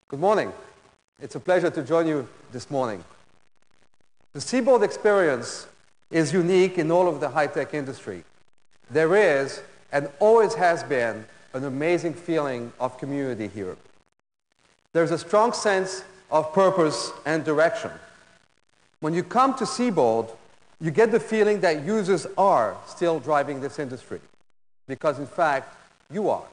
Good morning. It's a pleasure to join you this morning. The Seybold experience is unique in all of the high-tech industry. There is, and always has been, an amazing feeling of community here. There's a strong sense of purpose and direction. When you come to Seybold, you get the feeling that users are still driving this industry, because in fact, you are.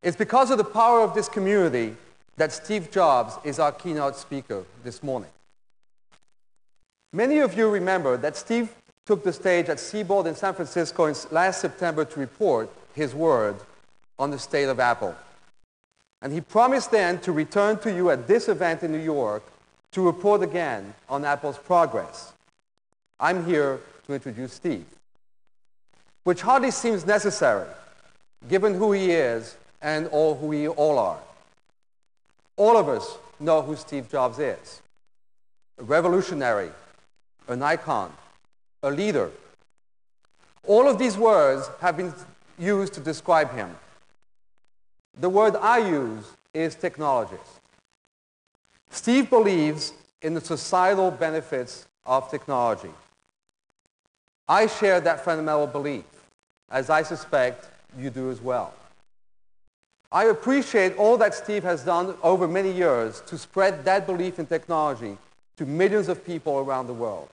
It's because of the power of this community that Steve Jobs is our keynote speaker this morning. Many of you remember that Steve took the stage at Seybold in San Francisco last September to report his word on the state of Apple. And he promised then to return to you at this event in New York to report again on Apple's progress. I'm here to introduce Steve, which hardly seems necessary, given who he is and who we all are. All of us know who Steve Jobs is. A revolutionary, an icon, a leader. All of these words have been used to describe him. The word I use is technologist. Steve believes in the societal benefits of technology. I share that fundamental belief, as I suspect you do as well. I appreciate all that Steve has done over many years to spread that belief in technology to millions of people around the world.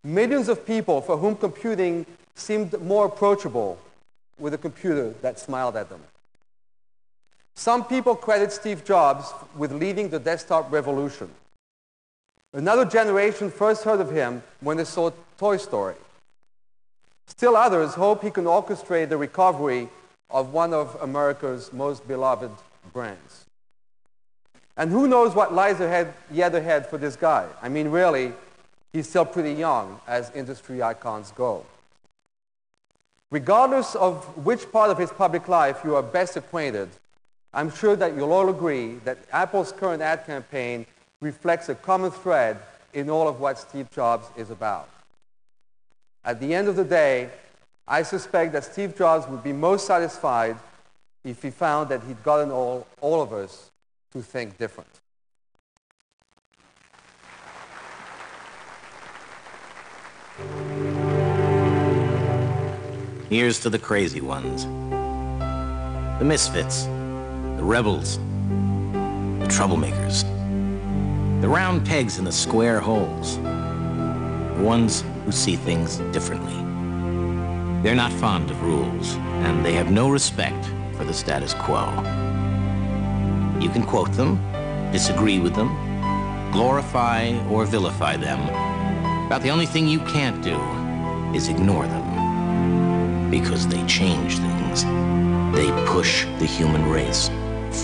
Millions of people for whom computing seemed more approachable with a computer that smiled at them. Some people credit Steve Jobs with leading the desktop revolution. Another generation first heard of him when they saw Toy Story. Still others hope he can orchestrate the recovery of one of America's most beloved brands. And who knows what lies yet ahead for this guy? I mean, really, he's still pretty young as industry icons go. Regardless of which part of his public life you are best acquainted, I'm sure that you'll all agree that Apple's current ad campaign reflects a common thread in all of what Steve Jobs is about. At the end of the day, I suspect that Steve Jobs would be most satisfied if he found that he'd gotten all of us to think different. Here's to the crazy ones, the misfits, the rebels, the troublemakers, the round pegs in the square holes, the ones who see things differently. They're not fond of rules, and they have no respect for the status quo. You can quote them, disagree with them, glorify or vilify them, but the only thing you can't do is ignore them, because they change things. They push the human race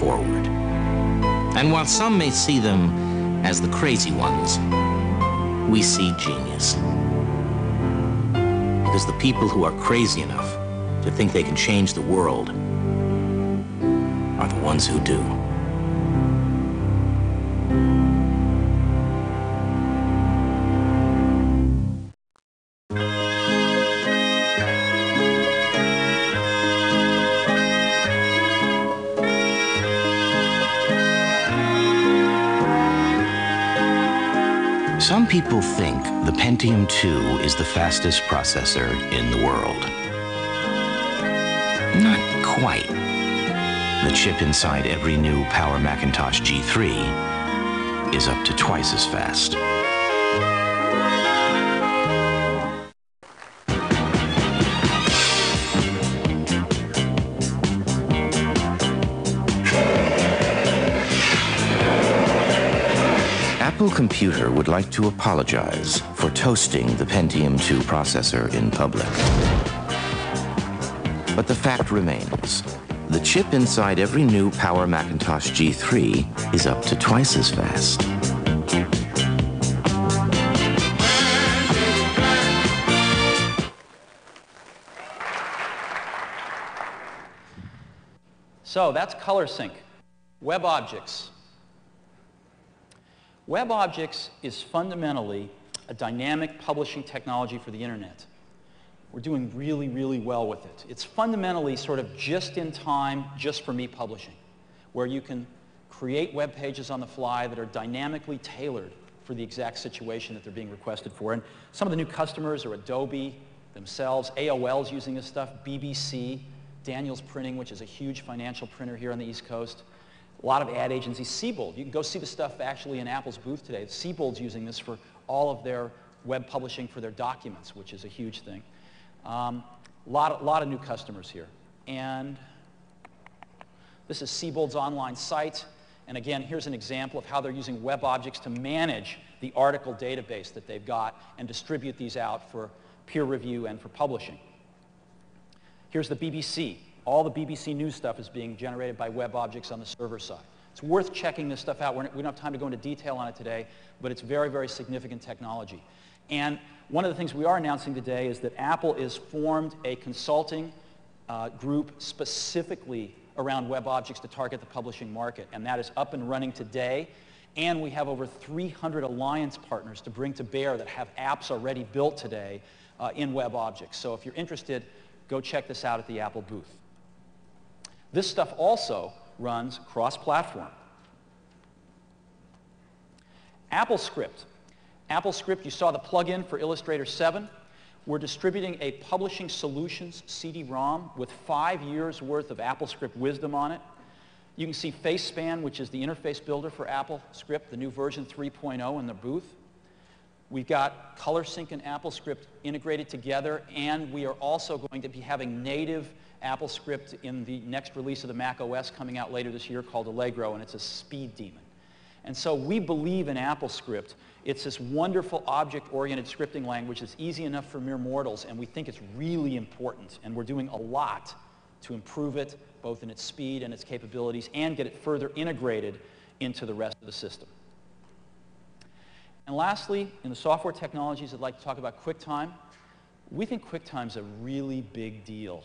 forward. And while some may see them as the crazy ones, we see genius. Because the people who are crazy enough to think they can change the world are the ones who do. Some people think the Pentium 2 is the fastest processor in the world. Not quite. The chip inside every new Power Macintosh G3 is up to twice as fast. Apple Computer would like to apologize for toasting the Pentium 2 processor in public. But the fact remains, the chip inside every new Power Macintosh G3 is up to twice as fast. So that's ColorSync, web objects. Web objects is fundamentally a dynamic publishing technology for the internet. We're doing really, really well with it. It's fundamentally sort of just in time, just for me publishing, where you can create web pages on the fly that are dynamically tailored for the exact situation that they're being requested for. And some of the new customers are Adobe themselves, AOL's using this stuff, BBC, Daniels Printing, which is a huge financial printer here on the East Coast. A lot of ad agencies. Seybold, you can go see the stuff actually in Apple's booth today. Seybold's using this for all of their web publishing for their documents, which is a huge thing. Lot of new customers here. And this is Seybold's online site. And again, here's an example of how they're using web objects to manage the article database that they've got and distribute these out for peer review and for publishing. Here's the BBC. All the BBC News stuff is being generated by web objects on the server side. It's worth checking this stuff out. We don't have time to go into detail on it today, but it's very, very significant technology. And one of the things we are announcing today is that Apple has formed a consulting group specifically around web objects to target the publishing market, and that is up and running today. And we have over 300 alliance partners to bring to bear that have apps already built today in web objects. So if you're interested, go check this out at the Apple booth. This stuff also runs cross-platform. AppleScript. AppleScript, you saw the plugin for Illustrator 7. We're distributing a Publishing Solutions CD-ROM with 5 years' worth of AppleScript wisdom on it. You can see FaceSpan, which is the interface builder for AppleScript, the new version 3.0 in the booth. We've got ColorSync and AppleScript integrated together, and we are also going to be having native AppleScript in the next release of the Mac OS coming out later this year called Allegro, and it's a speed demon. And so we believe in AppleScript. It's this wonderful object-oriented scripting language that's easy enough for mere mortals, and we think it's really important, and we're doing a lot to improve it, both in its speed and its capabilities, and get it further integrated into the rest of the system. And lastly, in the software technologies, I'd like to talk about QuickTime. We think QuickTime's a really big deal.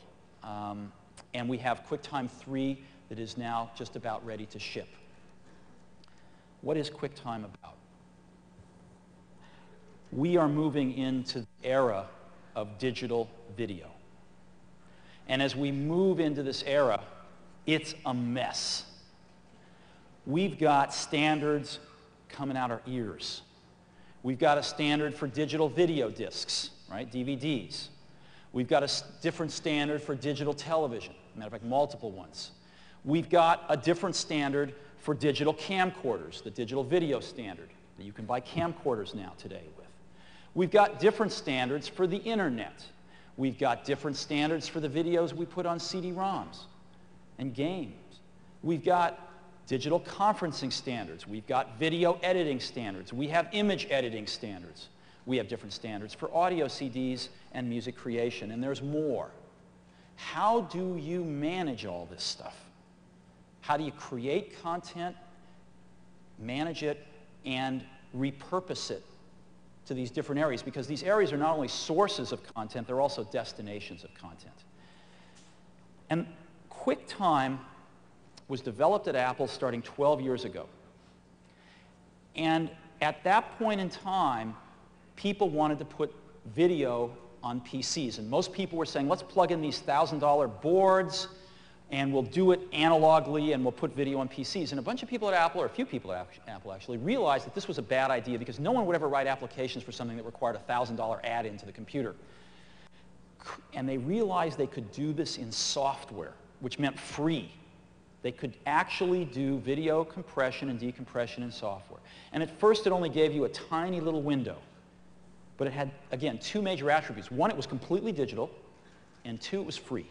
And we have QuickTime 3 that is now just about ready to ship. What is QuickTime about? We are moving into the era of digital video. And as we move into this era, it's a mess. We've got standards coming out our ears. We've got a standard for digital video discs, right, DVDs. We've got a different standard for digital television, matter of fact, multiple ones. We've got a different standard for digital camcorders, the digital video standard that you can buy camcorders now today with. We've got different standards for the internet. We've got different standards for the videos we put on CD-ROMs and games. We've got digital conferencing standards. We've got video editing standards. We have image editing standards. We have different standards for audio CDs and music creation, and there's more. How do you manage all this stuff? How do you create content, manage it, and repurpose it to these different areas? Because these areas are not only sources of content, they're also destinations of content. And QuickTime was developed at Apple starting 12 years ago. And at that point in time, people wanted to put video on PCs. And most people were saying, let's plug in these $1,000 boards, and we'll do it analogly, and we'll put video on PCs. And a bunch of people at Apple, or a few people at Apple actually, realized that this was a bad idea because no one would ever write applications for something that required a $1,000 add-in to the computer. And they realized they could do this in software, which meant free. They could actually do video compression and decompression in software. And at first, it only gave you a tiny little window. But it had, again, two major attributes. One, it was completely digital, and two, it was free.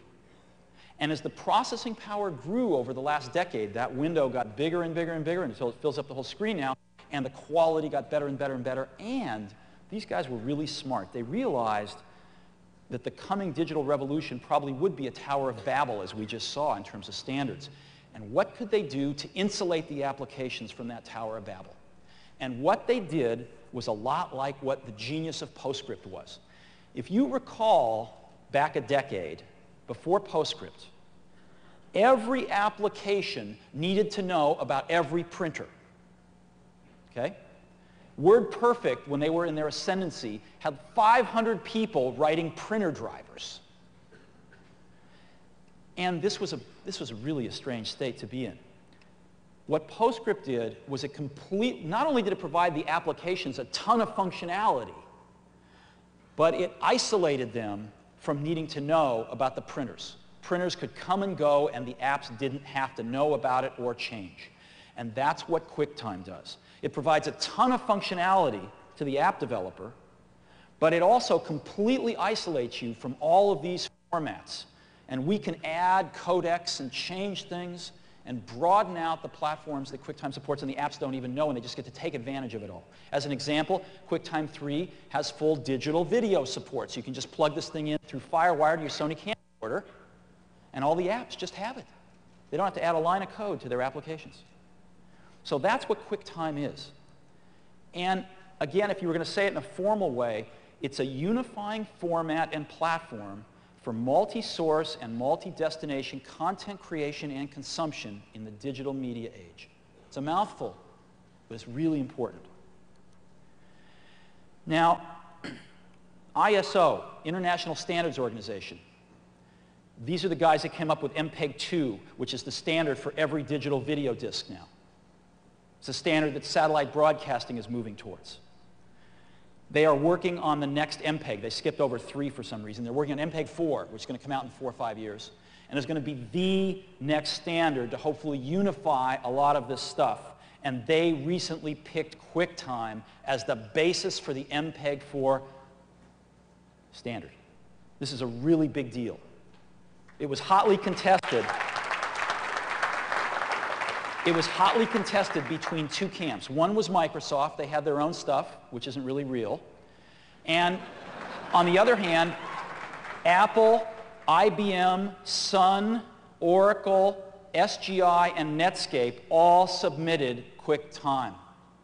And as the processing power grew over the last decade, that window got bigger and bigger and bigger until it fills up the whole screen now, and the quality got better and better and better. And these guys were really smart. They realized that the coming digital revolution probably would be a Tower of Babel, as we just saw in terms of standards. And what could they do to insulate the applications from that Tower of Babel? And what they did was a lot like what the genius of PostScript was. If you recall back a decade, before PostScript, every application needed to know about every printer. Okay? WordPerfect, when they were in their ascendancy, had 500 people writing printer drivers. And this was really a strange state to be in. What PostScript did was not only did it provide the applications a ton of functionality, but it isolated them from needing to know about the printers. Printers could come and go, and the apps didn't have to know about it or change. And that's what QuickTime does. It provides a ton of functionality to the app developer, but it also completely isolates you from all of these formats. And we can add codecs and change things and broaden out the platforms that QuickTime supports, and the apps don't even know, and they just get to take advantage of it all. As an example, QuickTime 3 has full digital video support, so you can just plug this thing in through FireWire to your Sony camcorder, and all the apps just have it. They don't have to add a line of code to their applications. So that's what QuickTime is. And again, if you were going to say it in a formal way, it's a unifying format and platform for multi-source and multi-destination content creation and consumption in the digital media age. It's a mouthful, but it's really important. Now, ISO, International Standards Organization. These are the guys that came up with MPEG-2, which is the standard for every digital video disc now. It's a standard that satellite broadcasting is moving towards. They are working on the next MPEG. They skipped over 3 for some reason. They're working on MPEG-4, which is going to come out in 4 or 5 years. And it's going to be the next standard to hopefully unify a lot of this stuff. And they recently picked QuickTime as the basis for the MPEG-4 standard. This is a really big deal. It was hotly contested. It was hotly contested between 2 camps. One was Microsoft. They had their own stuff, which isn't really real. And on the other hand, Apple, IBM, Sun, Oracle, SGI, and Netscape all submitted QuickTime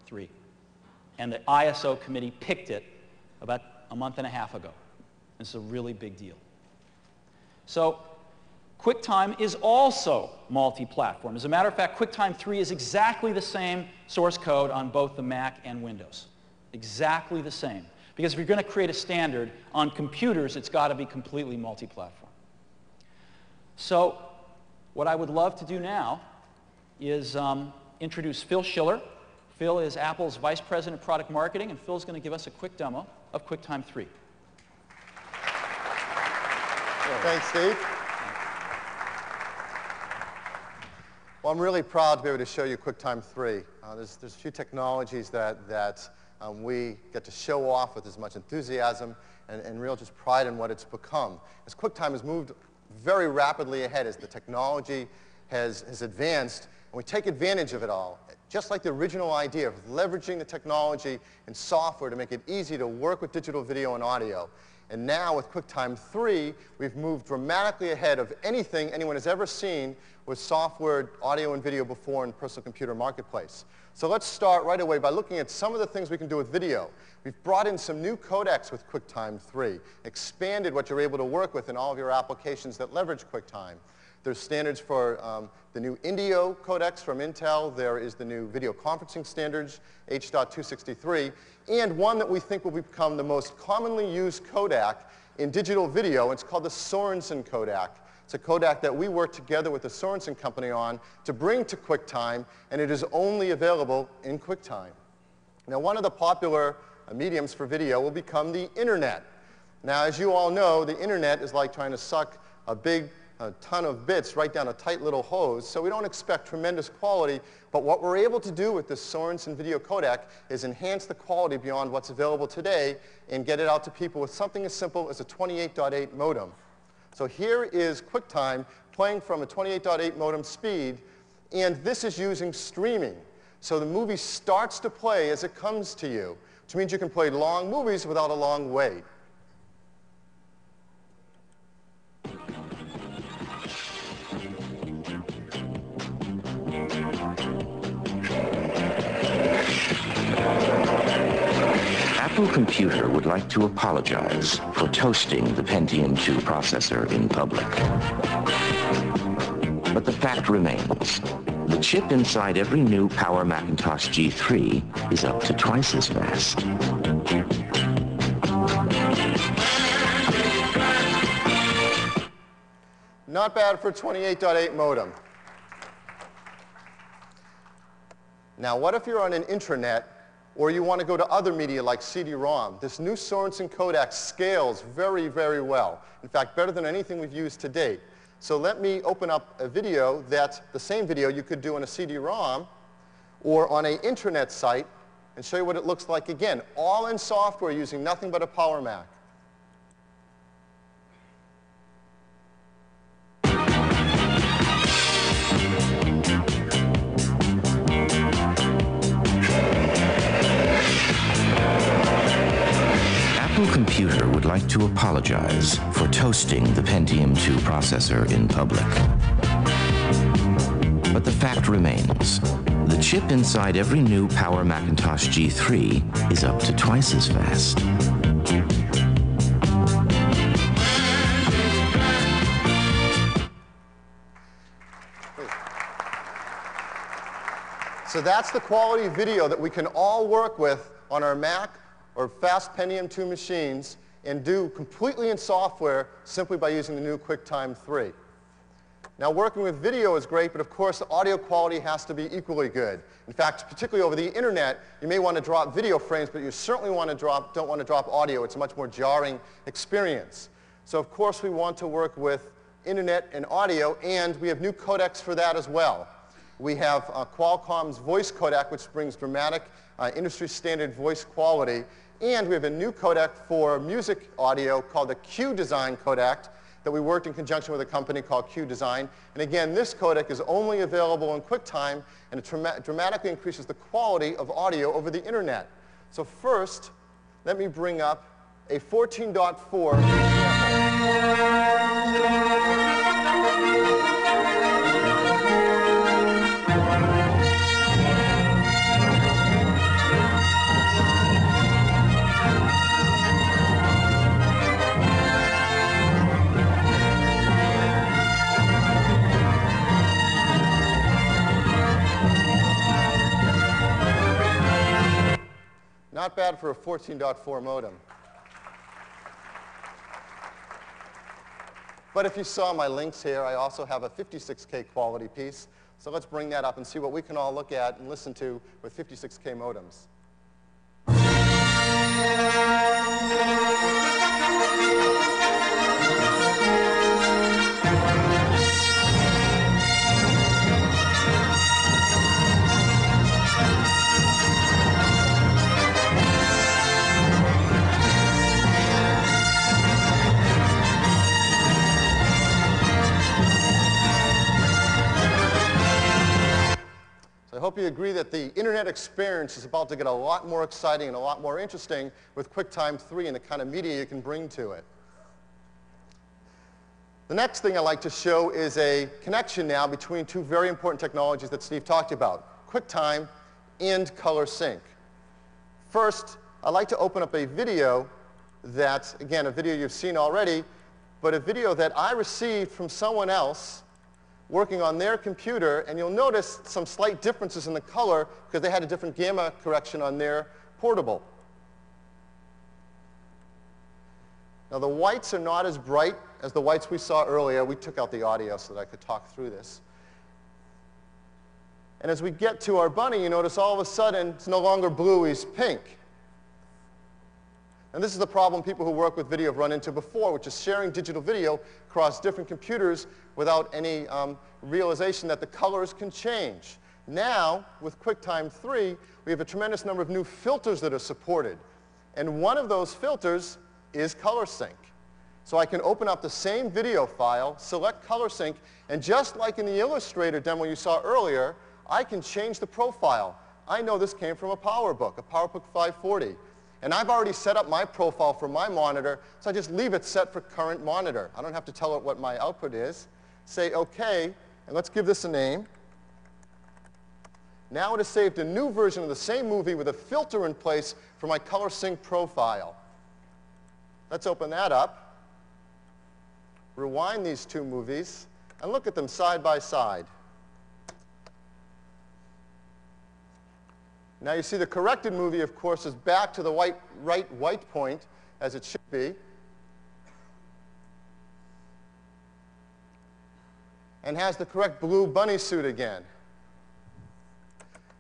3. And the ISO committee picked it about a month and a half ago. This is a really big deal. So QuickTime is also multi-platform. As a matter of fact, QuickTime 3 is exactly the same source code on both the Mac and Windows. Exactly the same. Because if you're going to create a standard on computers, it's got to be completely multi-platform. So what I would love to do now is introduce Phil Schiller. Phil is Apple's Vice President of Product Marketing, and Phil's going to give us a quick demo of QuickTime 3. Thanks, Steve. Well, I'm really proud to be able to show you QuickTime 3. There's a few technologies that we get to show off with as much enthusiasm and real just pride in what it's become. As QuickTime has moved very rapidly ahead, as the technology has advanced, and we take advantage of it all. Just like the original idea of leveraging the technology and software to make it easy to work with digital video and audio. And now with QuickTime 3, we've moved dramatically ahead of anything anyone has ever seen with software, audio, and video before in the personal computer marketplace. So let's start right away by looking at some of the things we can do with video. We've brought in some new codecs with QuickTime 3, expanded what you're able to work with in all of your applications that leverage QuickTime. There's standards for the new Indio codecs from Intel. There is the new video conferencing standards, H.263, and one that we think will become the most commonly used codec in digital video. It's called the Sorensen codec. It's a codec that we work together with the Sorensen company on to bring to QuickTime, and it is only available in QuickTime. Now, one of the popular mediums for video will become the internet. Now, as you all know, the internet is like trying to suck a ton of bits right down a tight little hose, so we don't expect tremendous quality, but what we're able to do with this Sorensen video codec is enhance the quality beyond what's available today and get it out to people with something as simple as a 28.8 modem. So here is QuickTime playing from a 28.8 modem speed, and this is using streaming. So the movie starts to play as it comes to you, which means you can play long movies without a long wait. Apple Computer would like to apologize for toasting the Pentium 2 processor in public. But the fact remains. The chip inside every new Power Macintosh G3 is up to twice as fast. Not bad for a 28.8 modem. Now, what if you're on an intranet or you want to go to other media like CD-ROM? This new Sorensen codec scales very, very well. In fact, better than anything we've used to date. So let me open up a video that's the same video you could do on a CD-ROM or on an intranet site and show you what it looks like again, all in software using nothing but a Power Mac. Apple Computer would like to apologize for toasting the Pentium 2 processor in public. But the fact remains, the chip inside every new Power Macintosh G3 is up to twice as fast. So that's the quality video that we can all work with on our Mac or fast Pentium 2 machines and do completely in software simply by using the new QuickTime 3. Now, working with video is great, but of course the audio quality has to be equally good. In fact, particularly over the internet, you may want to drop video frames, but you certainly don't want to drop audio. It's a much more jarring experience. So of course we want to work with internet and audio, and we have new codecs for that as well. We have Qualcomm's voice codec, which brings dramatic industry standard voice quality, and we have a new codec for music audio called the Q Design codec that we worked in conjunction with a company called Q Design. And again, this codec is only available in QuickTime, and it dramatically increases the quality of audio over the internet. So first, let me bring up a 14.4 example. Not bad for a 14.4 modem. But if you saw my links here, I also have a 56K quality piece. So let's bring that up and see what we can all look at and listen to with 56K modems. I hope you agree that the internet experience is about to get a lot more exciting and a lot more interesting with QuickTime 3 and the kind of media you can bring to it. The next thing I'd like to show is a connection now between two very important technologies that Steve talked about, QuickTime and Color Sync. First, I'd like to open up a video that, again, a video you've seen already, but a video that I received from someone else working on their computer, and you'll notice some slight differences in the color because they had a different gamma correction on their portable. Now the whites are not as bright as the whites we saw earlier. We took out the audio so that I could talk through this. And as we get to our bunny, you notice all of a sudden it's no longer blue, he's pink. And this is the problem people who work with video have run into before, which is sharing digital video across different computers without any realization that the colors can change. Now, with QuickTime 3, we have a tremendous number of new filters that are supported. And one of those filters is Color Sync. So I can open up the same video file, select Color Sync, and just like in the Illustrator demo you saw earlier, I can change the profile. I know this came from a PowerBook, a PowerBook 540. And I've already set up my profile for my monitor, so I just leave it set for current monitor. I don't have to tell it what my output is. Say OK, and let's give this a name. Now it has saved a new version of the same movie with a filter in place for my Color Sync profile. Let's open that up, rewind these two movies, and look at them side by side. Now you see the corrected movie, of course, is back to the right white point, as it should be. And has the correct blue bunny suit again.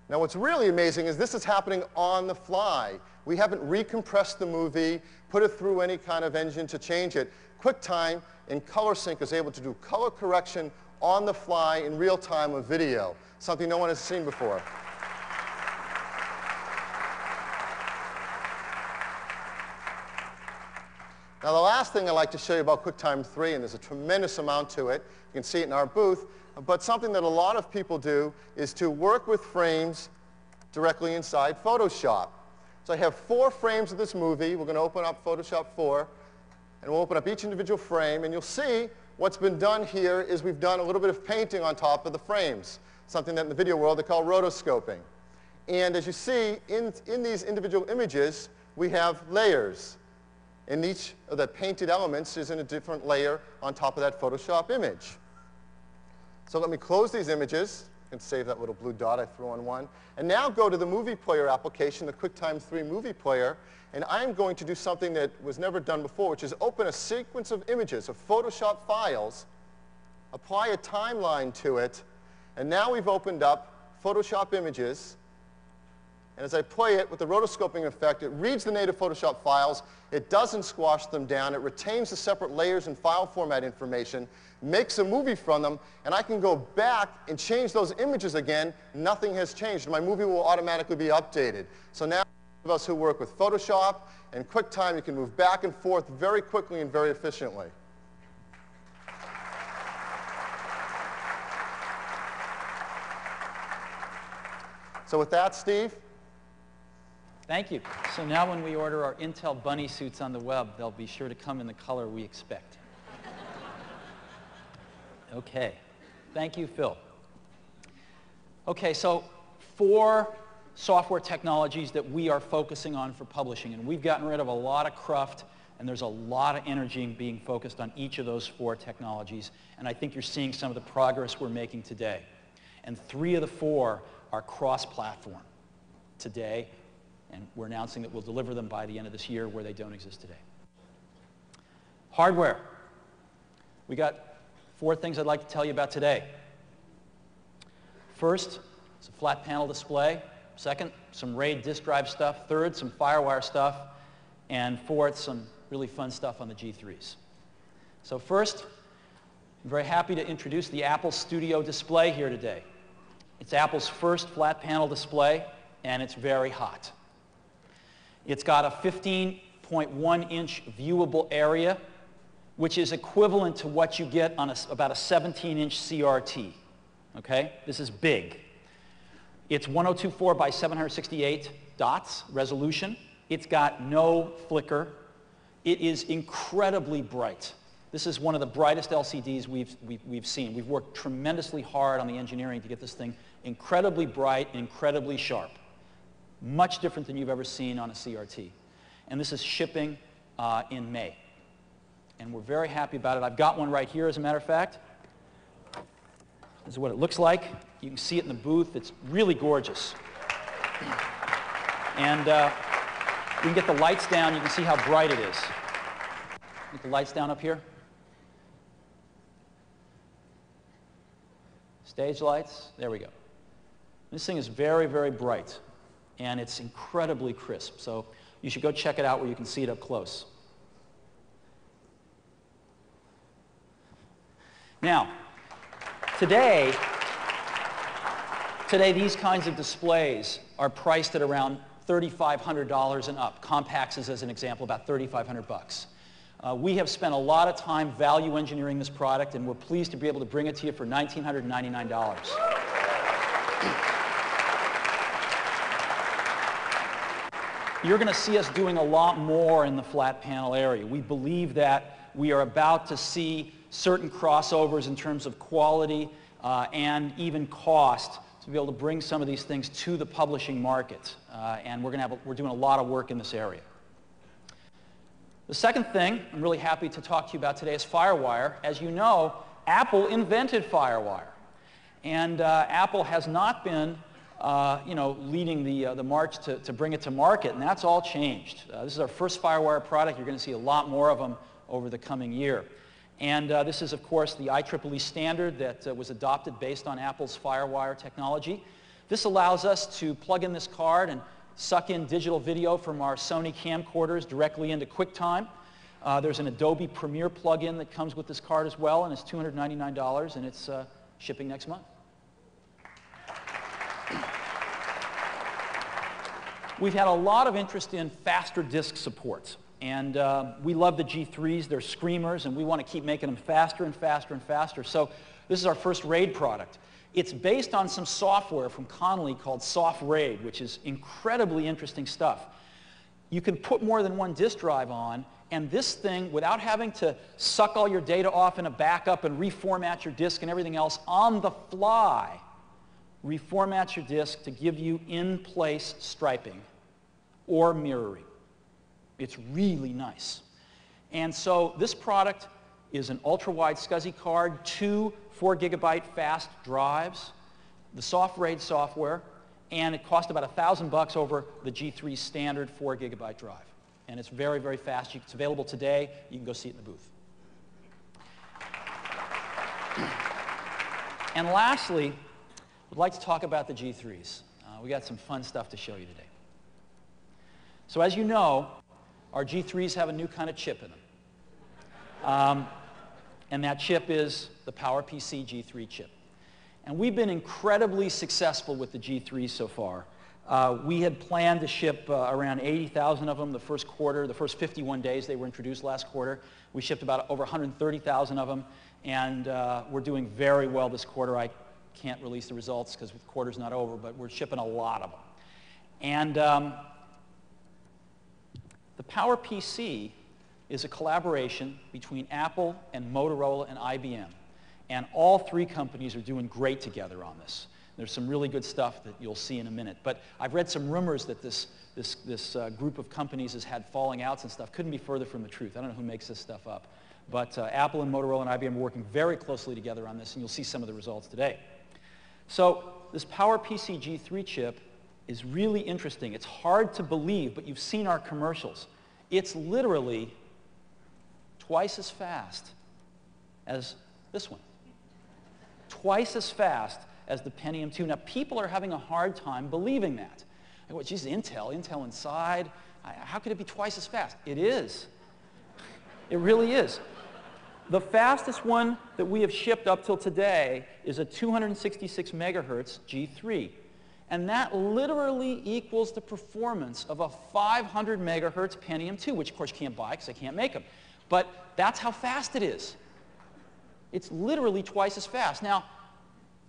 Now what's really amazing is this is happening on the fly. We haven't recompressed the movie, put it through any kind of engine to change it. QuickTime in color sync is able to do color correction on the fly in real time with video, something no one has seen before. Now the last thing I'd like to show you about QuickTime 3, and there's a tremendous amount to it, you can see it in our booth, but something that a lot of people do is to work with frames directly inside Photoshop. So I have 4 frames of this movie. We're going to open up Photoshop 4, and we'll open up each individual frame, and you'll see what's been done here is we've done a little bit of painting on top of the frames, something that in the video world they call rotoscoping. And as you see, in these individual images, we have layers. And each of the painted elements is in a different layer on top of that Photoshop image. So let me close these images. You can save that little blue dot I threw on one. And now go to the movie player application, the QuickTime 3 movie player, and I'm going to do something that was never done before, which is open a sequence of images, of Photoshop files, apply a timeline to it, and now we've opened up Photoshop images. And as I play it with the rotoscoping effect, it reads the native Photoshop files, it doesn't squash them down, it retains the separate layers and file format information, makes a movie from them, and I can go back and change those images again. Nothing has changed. My movie will automatically be updated. So now, those of us who work with Photoshop and QuickTime, you can move back and forth very quickly and very efficiently. So with that, Steve? Thank you. So now when we order our Intel bunny suits on the web, they'll be sure to come in the color we expect. Okay. Thank you, Phil. Okay, so 4 software technologies that we are focusing on for publishing. And we've gotten rid of a lot of cruft, and there's a lot of energy being focused on each of those 4 technologies. And I think you're seeing some of the progress we're making today. And 3 of the 4 are cross-platform today. And we're announcing that we'll deliver them by the end of this year where they don't exist today. Hardware. We got 4 things I'd like to tell you about today. First, it's a flat panel display. Second, some RAID disk drive stuff. Third, some FireWire stuff. And fourth, some really fun stuff on the G3s. So first, I'm very happy to introduce the Apple Studio Display here today. It's Apple's first flat panel display, and it's very hot. It's got a 15.1-inch viewable area, which is equivalent to what you get on about a 17-inch CRT. Okay? This is big. It's 1024 by 768 dots resolution. It's got no flicker. It is incredibly bright. This is one of the brightest LCDs we've seen. We've worked tremendously hard on the engineering to get this thing incredibly bright and incredibly sharp. Much different than you've ever seen on a CRT. And this is shipping in May. And we're very happy about it. I've got one right here, as a matter of fact. This is what it looks like. You can see it in the booth. It's really gorgeous. And we can get the lights down. You can see how bright it is. Get the lights down up here. Stage lights. There we go. This thing is very, very bright. And it's incredibly crisp. So you should go check it out where you can see it up close. Now, today these kinds of displays are priced at around $3,500 and up. Compaq's, as an example, about $3,500. We have spent a lot of time value engineering this product, and we're pleased to be able to bring it to you for $1,999. You're going to see us doing a lot more in the flat panel area. We believe that we are about to see certain crossovers in terms of quality and even cost to be able to bring some of these things to the publishing market. And we're doing a lot of work in this area. The second thing I'm really happy to talk to you about today is FireWire. As you know, Apple invented FireWire. And Apple has not been leading the march to bring it to market, and that's all changed. This is our first FireWire product. You're going to see a lot more of them over the coming year. And this is, of course, the IEEE standard that was adopted based on Apple's FireWire technology. This allows us to plug in this card and suck in digital video from our Sony camcorders directly into QuickTime. There's an Adobe Premiere plugin that comes with this card as well, and it's $299, and it's shipping next month. We've had a lot of interest in faster disk support, and we love the G3s. They're screamers, and we want to keep making them faster and faster and faster. So this is our first RAID product. It's based on some software from Connolly called Soft RAID, which is incredibly interesting stuff. You can put more than one disk drive on, and this thing, without having to suck all your data off in a backup and reformat your disk and everything else, on the fly, reformats your disk to give you in-place striping or mirroring. It's really nice. And so this product is an ultra-wide SCSI card, 2 4-gigabyte fast drives, the Soft RAID software, and it cost about $1,000 over the G3 standard 4-gigabyte drive. And it's very, very fast. It's available today. You can go see it in the booth. And lastly, I'd like to talk about the G3s. We got some fun stuff to show you today. So as you know, our G3s have a new kind of chip in them. And that chip is the PowerPC G3 chip. And we've been incredibly successful with the G3 so far. We had planned to ship around 80,000 of them the first quarter. The first 51 days they were introduced last quarter. We shipped about over 130,000 of them, and we're doing very well this quarter. I can't release the results because the quarter's not over, but we're shipping a lot of them. And the PowerPC is a collaboration between Apple and Motorola and IBM. And all three companies are doing great together on this. There's some really good stuff that you'll see in a minute. But I've read some rumors that this group of companies has had falling outs and stuff. Couldn't be further from the truth. I don't know who makes this stuff up. But Apple and Motorola and IBM are working very closely together on this, and you'll see some of the results today. So this PowerPC G3 chip is really interesting. It's hard to believe, but you've seen our commercials. It's literally twice as fast as this one. Twice as fast as the Pentium 2. Now, people are having a hard time believing that. Like, well, geez, Intel inside. How could it be twice as fast? It is. It really is. The fastest one that we have shipped up till today is a 266 megahertz G3. And that literally equals the performance of a 500 megahertz Pentium 2, which of course you can't buy because I can't make them. But that's how fast it is. It's literally twice as fast. Now,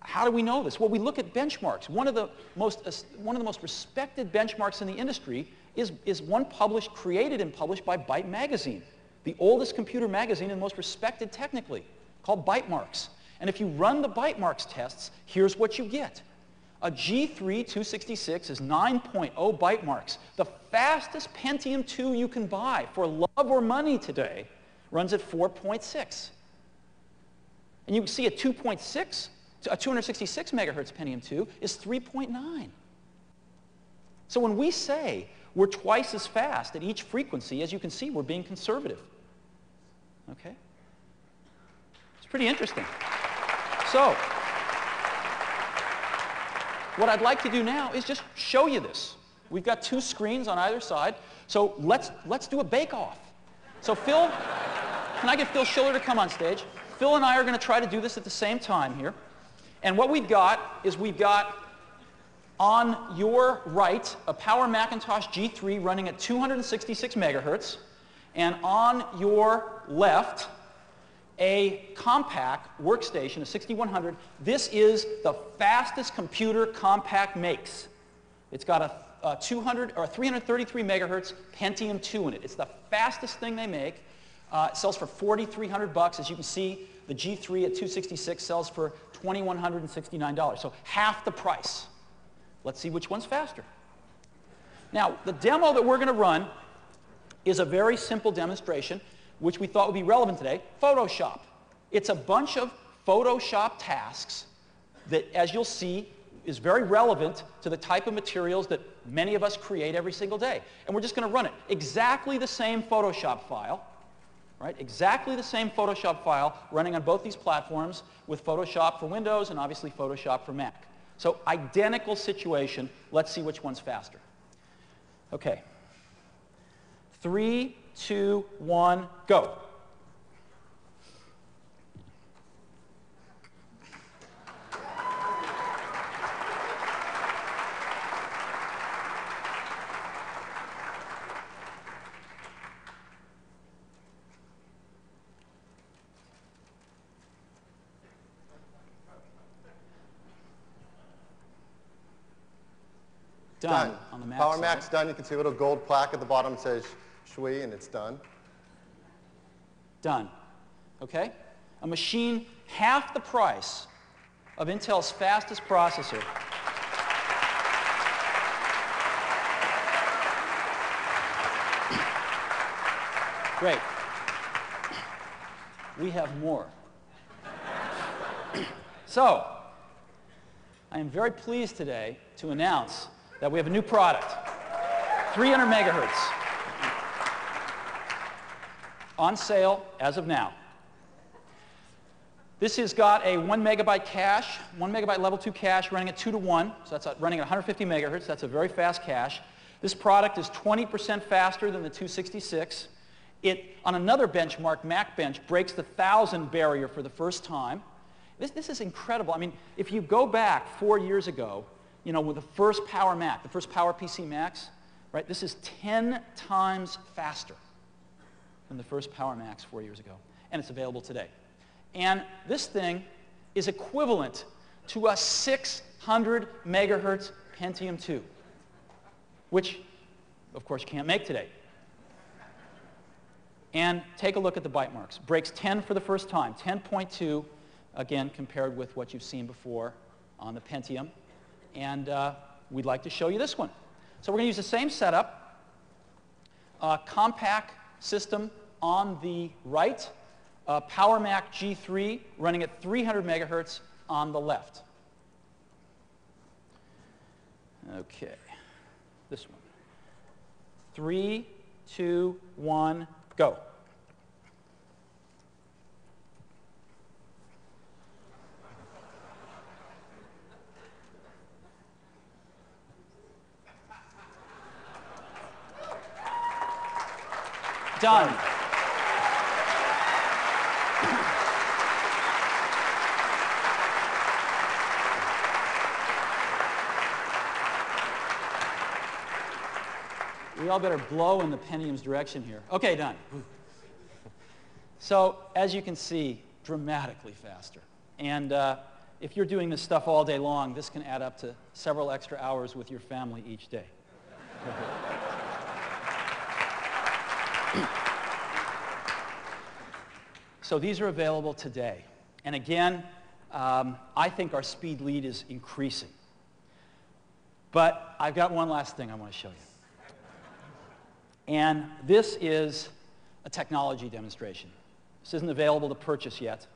how do we know this? Well, we look at benchmarks. One of the most respected benchmarks in the industry is one created and published by Byte Magazine, the oldest computer magazine and most respected technically, called Bytemarks. And if you run the Bytemarks tests, here's what you get. A G3 266 is 9.0 Bytemarks. The fastest Pentium 2 you can buy for love or money today runs at 4.6. And you can see a 266 megahertz Pentium 2 is 3.9. So when we say we're twice as fast at each frequency, as you can see, we're being conservative. Okay? It's pretty interesting. So what I'd like to do now is just show you this. We've got two screens on either side, so let's do a bake-off. So Phil, can I get Phil Schiller to come on stage? Phil and I are going to try to do this at the same time here. And what we've got is we've got on your right a Power Macintosh G3 running at 266 megahertz, and on your left a Compaq workstation, a 6100. This is the fastest computer Compaq makes. It's got a 333 megahertz Pentium 2 in it. It's the fastest thing they make. It sells for $4,300. As you can see, the G3 at 266 sells for $2,169, so half the price. Let's see which one's faster. Now, the demo that we're going to run is a very simple demonstration, which we thought would be relevant today, Photoshop. It's a bunch of Photoshop tasks that, as you'll see, is very relevant to the type of materials that many of us create every single day. And we're just going to run it. Exactly the same Photoshop file, right? Exactly the same Photoshop file running on both these platforms with Photoshop for Windows and obviously Photoshop for Mac. So identical situation. Let's see which one's faster. Okay. 3, 2, 1, go. Done. On the Mac Power side. Mac's done. You can see a little gold plaque at the bottom that says Shui, and it's done. Done. Okay? A machine half the price of Intel's fastest processor. Great. We have more. So, I am very pleased today to announce that we have a new product, 300 megahertz, on sale as of now. This has got a 1 megabyte cache, 1 megabyte level 2 cache running at 2 to 1, so that's running at 150 megahertz. That's a very fast cache. This product is 20% faster than the 266. It, on another benchmark, Mac Bench, breaks the 1,000 barrier for the first time. This is incredible. I mean, if you go back 4 years ago, you know, with the first Power Mac, the first Power PC Macs, right, this is 10 times faster than the first Power Macs 4 years ago. And it's available today. And this thing is equivalent to a 600 megahertz Pentium 2, which, of course, you can't make today. And take a look at the byte marks. Breaks 10 for the first time, 10.2, again, compared with what you've seen before on the Pentium. And we'd like to show you this one. So we're going to use the same setup, compact system on the right, Power Mac G3 running at 300 megahertz on the left. Okay, this one. 3, 2, 1, go. Done. We all better blow in the Pentium's direction here. Okay, done. So, as you can see, dramatically faster. And if you're doing this stuff all day long, this can add up to several extra hours with your family each day. So these are available today. And again, I think our speed lead is increasing. But I've got one last thing I want to show you. And this is a technology demonstration. This isn't available to purchase yet,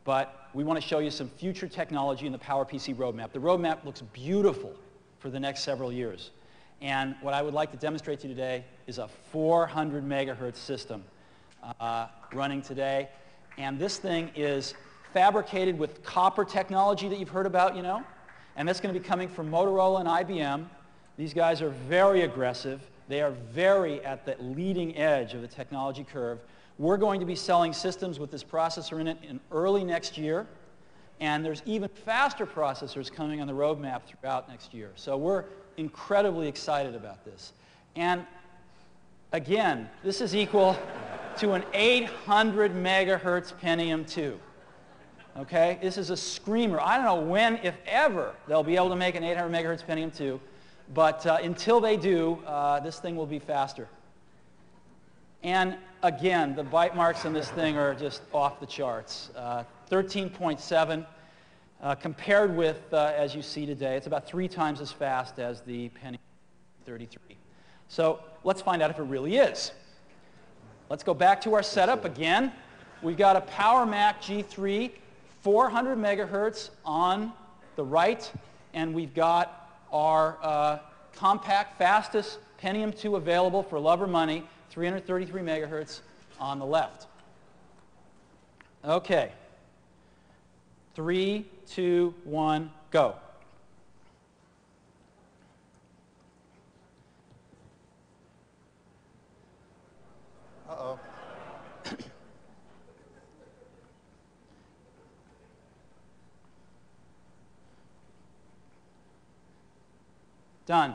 but we want to show you some future technology in the PowerPC roadmap. The roadmap looks beautiful for the next several years. And what I would like to demonstrate to you today is a 400 megahertz system running today. And this thing is fabricated with copper technology that you've heard about, you know. And that's going to be coming from Motorola and IBM. These guys are very aggressive. They are very at the leading edge of the technology curve. We're going to be selling systems with this processor in it in early next year. And there's even faster processors coming on the roadmap throughout next year. So we're incredibly excited about this. And again, this is equal to an 800 megahertz Pentium 2. Okay? This is a screamer. I don't know when, if ever, they'll be able to make an 800 megahertz Pentium 2. But until they do, this thing will be faster. And again, the byte marks on this thing are just off the charts. 13.7 compared with, as you see today, it's about 3 times as fast as the Pentium 33. So let's find out if it really is. Let's go back to our setup again. We've got a Power Mac G3, 400 megahertz on the right, and we've got our compact, fastest Pentium 2 available for love or money, 333 megahertz on the left. Okay. 3, 2, 1, go. Done.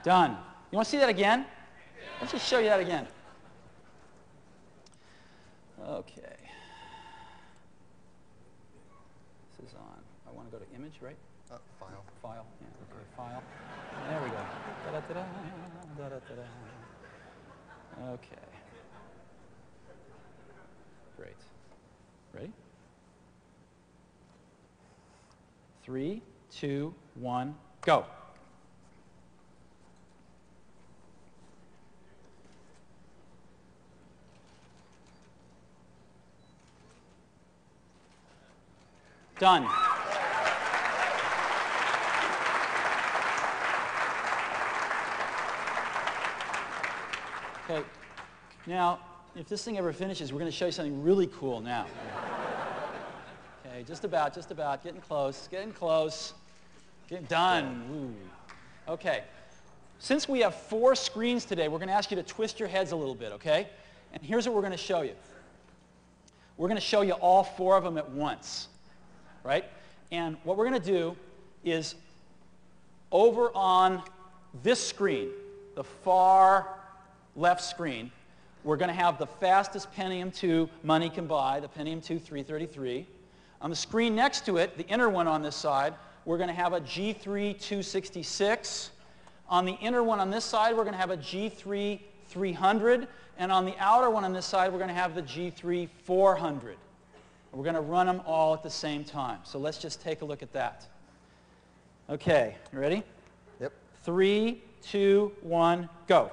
Done. You want to see that again? Let's just show you that again. Okay. This is on. I want to go to image, right? File. File. Yeah, okay, file. There we go. Da-da-da-da, da-da-da-da. Okay. Great. Ready? 3, 2, 1, go. Done. Okay. Now, if this thing ever finishes, we're going to show you something really cool now. Okay, just about, getting close, done. Ooh. Okay. Since we have 4 screens today, we're going to ask you to twist your heads a little bit, okay? And here's what we're going to show you. We're going to show you all 4 of them at once, right? And what we're going to do is over on this screen, the far left screen, we're going to have the fastest Pentium 2 money can buy, the Pentium 2 333. On the screen next to it, the inner one on this side, we're going to have a G3 266. On the inner one on this side, we're going to have a G3 300. And on the outer one on this side, we're going to have the G3 400. We're going to run them all at the same time. So let's just take a look at that. Okay, you ready? Yep. 3, 2, 1, go.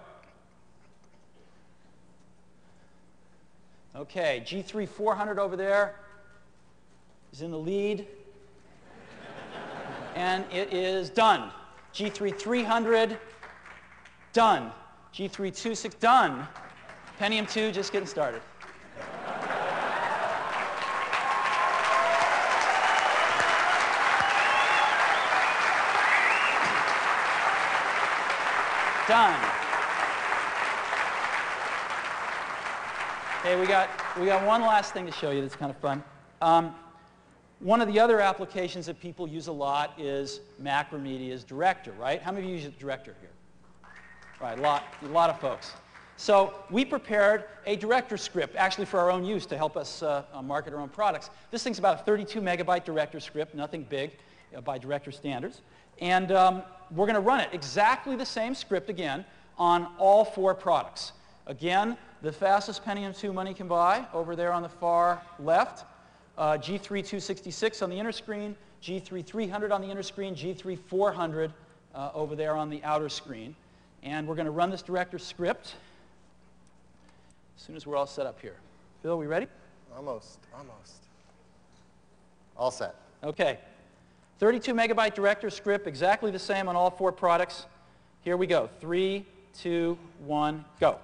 Okay, G3 400 over there is in the lead. And it is done. G3 300, done. G3 26, done. Pentium 2 just getting started. Done. Okay, we got one last thing to show you that's kind of fun. One of the other applications that people use a lot is Macromedia's Director, right? How many of you use Director here? Right, a lot of folks. So we prepared a Director script, actually for our own use, to help us market our own products. This thing's about a 32 megabyte Director script, nothing big by Director standards. And we're going to run it exactly the same script again on all 4 products. Again, the fastest Pentium 2 money can buy over there on the far left. G3 266 on the inner screen, G3 300 on the inner screen, G3 400 over there on the outer screen. And we're going to run this Director script as soon as we're all set up here. Bill, we ready? Almost. All set. Okay. 32 megabyte Director script, exactly the same on all 4 products. Here we go. 3, 2, 1, go.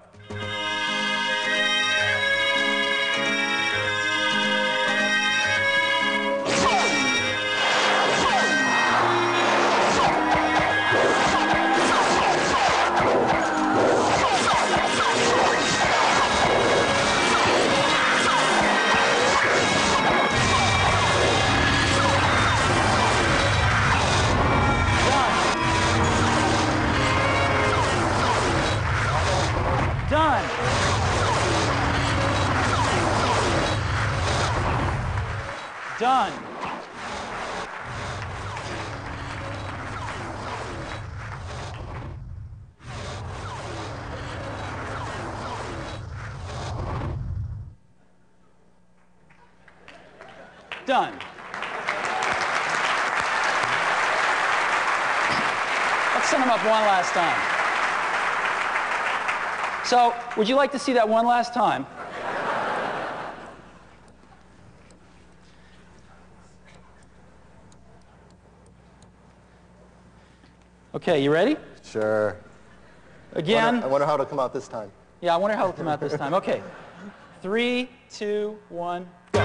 Done. Done. Done. Let's send them up one last time. So, would you like to see that one last time? Okay, you ready? Sure. Again. I wonder how it'll come out this time. Yeah, I wonder how it'll come out this time. Okay. 3, 2, 1, go.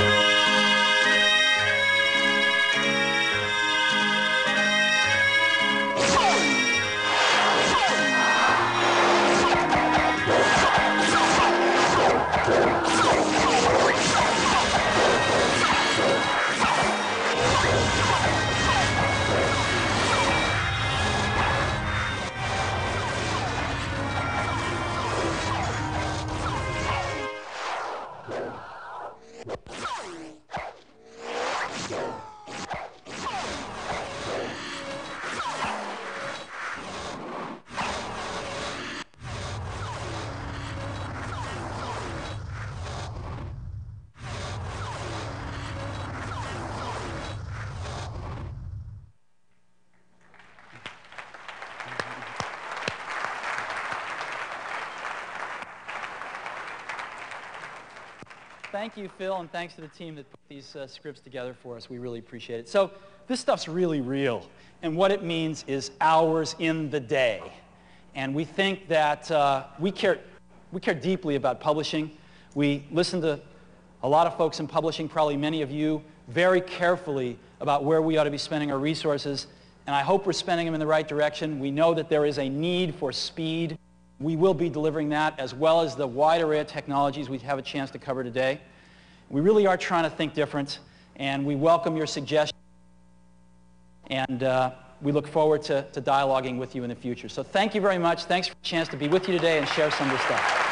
thank you, Phil, and thanks to the team that put these scripts together for us. We really appreciate it. So this stuff's really real, and what it means is hours in the day. And we think that we care deeply about publishing. We listen to a lot of folks in publishing, probably many of you, very carefully about where we ought to be spending our resources, and I hope we're spending them in the right direction. We know that there is a need for speed. We will be delivering that, as well as the wide array of technologies we have a chance to cover today. We really are trying to think different, and we welcome your suggestions, and we look forward to dialoguing with you in the future. So thank you very much. Thanks for the chance to be with you today and share some of this stuff.